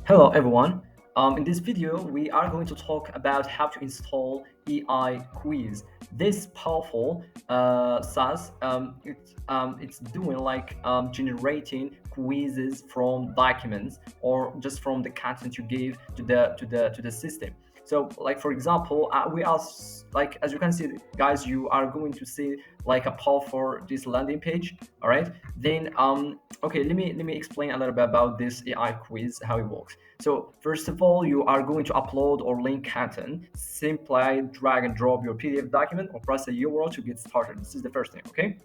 Hello everyone. In this video, we are going to talk about how to install AI Quiz. This powerful SaaS, it's doing like generating quizzes from documents or just from the content you gave to the system. So, like for example, we are like as you can see, guys, you are going to see like a poll for this landing page. All right. Then okay, let me explain a little bit about this AI quiz, how it works. So first of all, you are going to upload or link content. Simply drag and drop your PDF document or press a URL to get started. This is the first thing, okay?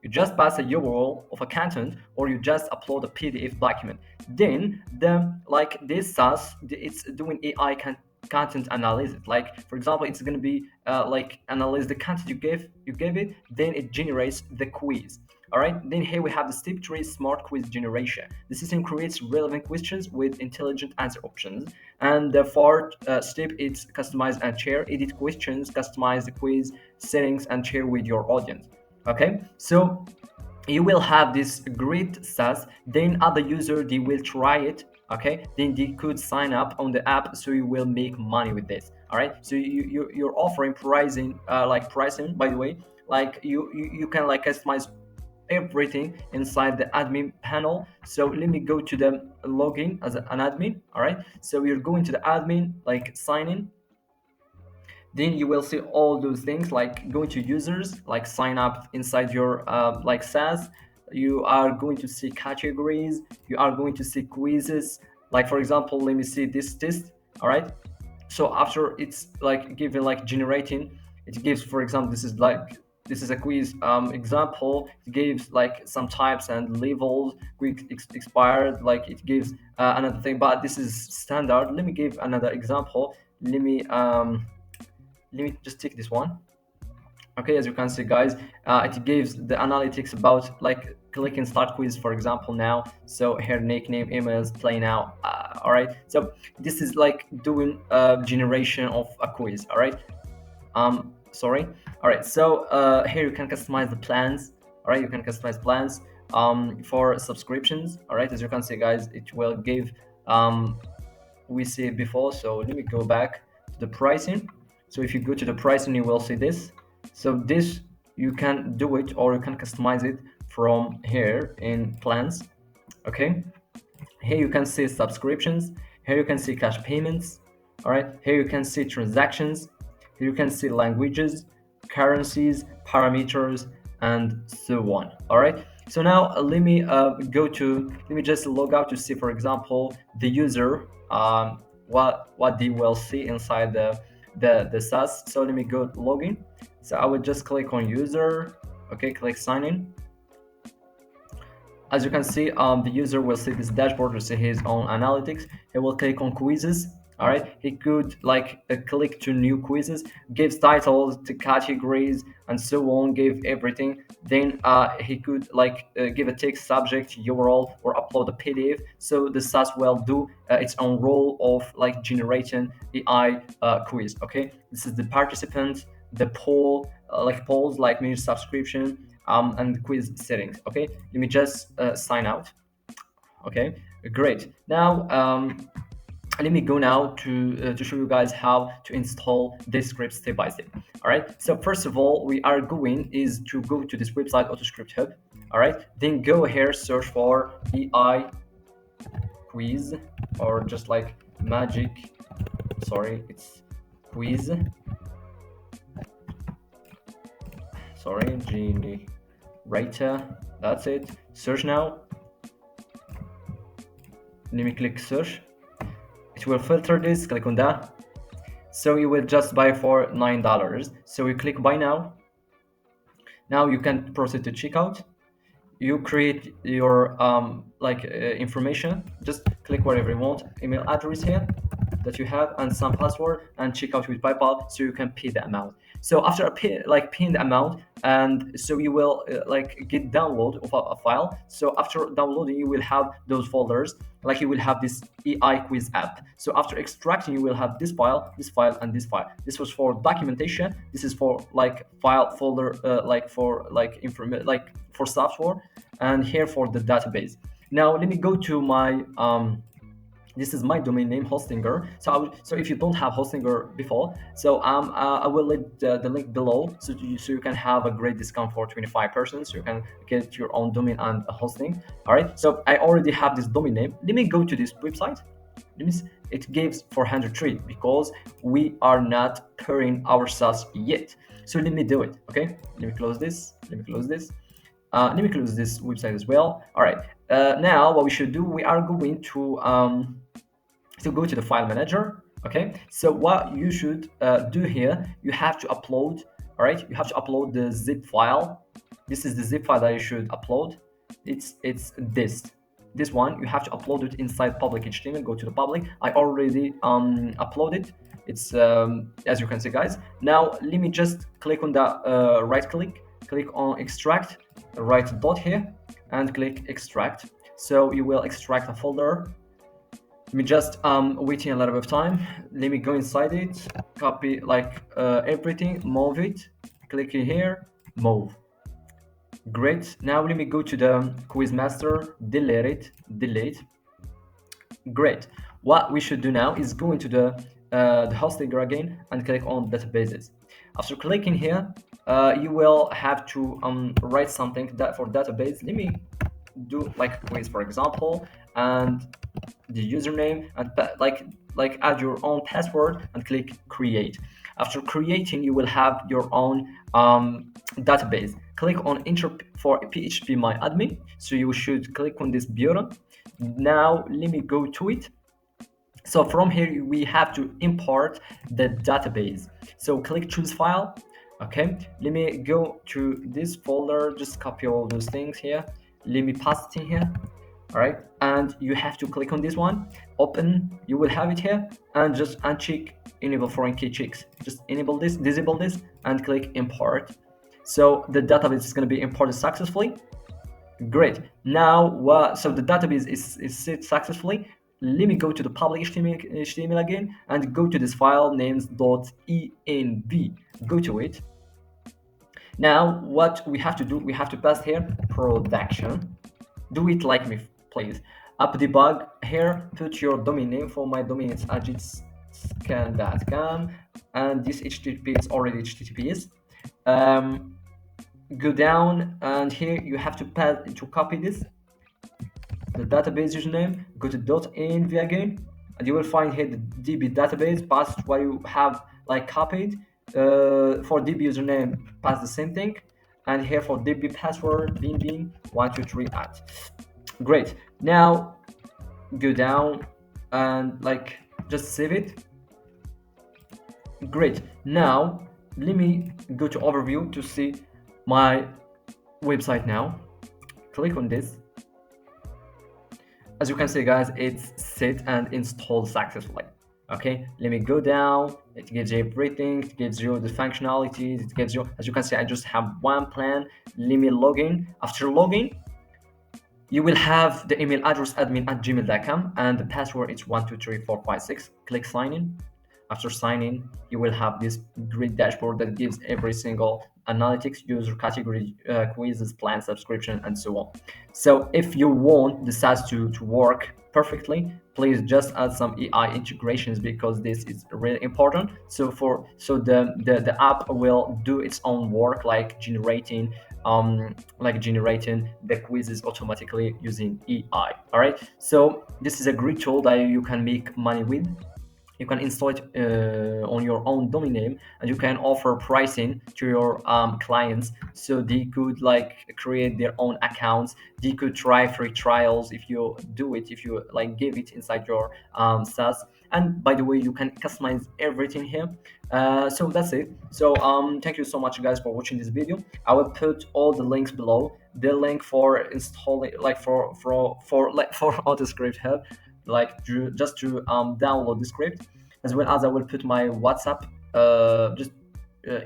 You just pass a URL of a content or you just upload a PDF document. Then like this SaaS, it's doing AI content analysis. Like for example, it's going to be like analyze the content you gave it, then it generates the quiz. All right, then here we have the step 3 smart quiz generation. The system creates relevant questions with intelligent answer options. And the fourth step is customize and share, edit questions, customize the quiz settings and share with your audience. Okay, so you will have this great SaaS, then other user they will try it. Okay, then they could sign up on the app, so you will make money with this. All right, so you're offering pricing, like pricing, by the way, like you can like customize everything inside the admin panel. So let me go to the login as an admin. All right, so you're going to the admin, like sign in. Then you will see all those things, like going to users, like sign up inside your like SaaS. You are going to see categories, you are going to see quizzes. Like for example, let me see this test. All right, so after it's like giving like generating, it gives, for example, this is a quiz example. It gives like some types and levels, quick expired, like it gives another thing, but this is standard. Let me give another example. Let me just take this one. Okay, as you can see, guys, it gives the analytics about like click and start quiz, for example. Now, so here nickname, emails, play now. All right, so this is like doing generation of a quiz. All right, sorry. All right, so here you can customize the plans. All right, you can customize plans for subscriptions. All right, as you can see, guys, it will give we see it before. So let me go back to the pricing. So if you go to the pricing, you will see this. So this, you can do it or you can customize it from here in plans. Okay, here you can see subscriptions, here you can see cash payments. All right, here you can see transactions, here you can see languages, currencies, parameters, and so on. All right, so now let me just log out to see, for example, the user, what they will see inside the SaaS. So let me go login. So I would just click on user. Okay, click sign in. As you can see, the user will see this dashboard to see his own analytics. He will click on quizzes. All right, he could like click to new quizzes, gives titles to categories and so on, give everything. Then he could like give a text subject URL or upload a PDF. So the SaaS will do its own role of like generating AI quiz. Okay, this is the participant, the poll, like polls, like new subscription, and quiz settings. Okay, let me just sign out. Okay, great. Now let me go now to show you guys how to install this script step by step. All right, so first of all, we are going is to go to this website, AutoScript Hub. All right, then go here, search for AI quiz, or just like magic, sorry, it's quiz, sorry, generator. That's it. Search now. Let me click search. It will filter this, click on that. So you will just buy for $9. So you click buy now. Now you can proceed to checkout. You create your information. Just click whatever you want. Email address here that you have and some password, and check out with PayPal so you can pay the amount. So after paying the amount, and so you will get download of a file. So after downloading, you will have those folders, like you will have this AI quiz app. So after extracting, you will have this file, and this file. This was for documentation. This is for like file folder, like for like information, like for software, and here for the database. Now let me go to my This is my domain name Hostinger. So if you don't have Hostinger before, so I will leave the link below, so you can have a great discount for 25%, so you can get your own domain and hosting. All right, so I already have this domain name. Let me go to this website. It gives 403 because we are not pairing our SaaS yet. So let me do it. Okay, let me close this. Let me close this website as well. All right. Now what we should do, we are going to go to the file manager. Okay, so what you should do here, you have to upload. All right, you have to upload the zip file. This is the zip file that you should upload. It's this one. You have to upload it inside public HTML. Go to the public. I already uploaded. It's as you can see, guys. Now let me just click on the right click on extract, right dot here, and click extract. So you will extract a folder. Let me just waiting a little bit of time. Let me go inside it, copy like everything, move it, click here, move. Great. Now let me go to the quiz master, delete. Great. What we should do now is go into the Hostinger again and click on databases. After clicking here, you will have to write something that for database. Let me do like quiz, for example, and the username, and add your own password and click create. After creating, you will have your own database. Click on enter for PHP my admin. So you should click on this button. Now let me go to it. So from here we have to import the database. So click choose file. Okay, let me go to this folder, just copy all those things here. Let me paste it in here. All right, and you have to click on this one, open. You will have it here, and just uncheck enable foreign key checks. Just enable this, disable this, and click import. So the database is going to be imported successfully. Great. Now so the database is set successfully. Let me go to the public HTML again and go to this file names .env. Go to it. Now what we have to do, we have to pass here production. Do it like me, please. Up debug here, put your domain name. For my domain it's ajitscan.com, and this HTTP is already HTTPS. Go down, and here you have to copy this, the database username. Go to .env again, and you will find here the DB database. Pass what you have like copied. For DB username, pass the same thing, and here for DB password, bin 123 at. Great. Now go down and just save it. Great. Now let me go to overview to see my website. Now click on this. As you can see, guys, it's set and installed successfully. Okay, let me go down. It gives you everything. It gives you the functionalities. It gives you, as you can see, I just have one plan. Let me log in. After logging, you will have the email address admin@gmail.com, and the password is 123456. Click sign in. After signing, you will have this great dashboard that gives every single analytics, user category, quizzes, plan, subscription, and so on. So if you want the SaaS to work perfectly, please just add some AI integrations, because this is really important. So the app will do its own work, like generating the quizzes automatically using AI. All right. So this is a great tool that you can make money with. You can install it on your own domain name, and you can offer pricing to your clients, so they could create their own accounts. They could try free trials if you do it, if you give it inside your SaaS. And by the way, you can customize everything here. So that's it. So thank you so much, guys, for watching this video. I will put all the links below. The link for installing, for AutoScript help, just to download the script, as well as I will put my WhatsApp, just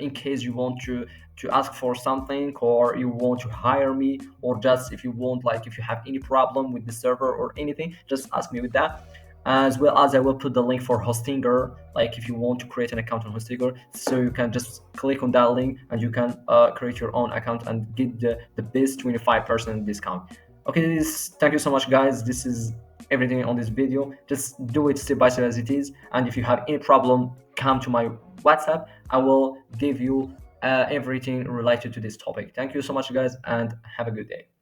in case you want to ask for something, or you want to hire me, or just if you want, if you have any problem with the server or anything, just ask me with that. As well as I will put the link for Hostinger, if you want to create an account on Hostinger, so you can just click on that link and you can create your own account and get the best 25% discount. Okay, thank you so much, guys. This is everything on this video. Just do it step by step as it is. And if you have any problem, come to my WhatsApp. I will give you everything related to this topic. Thank you so much, guys, and have a good day.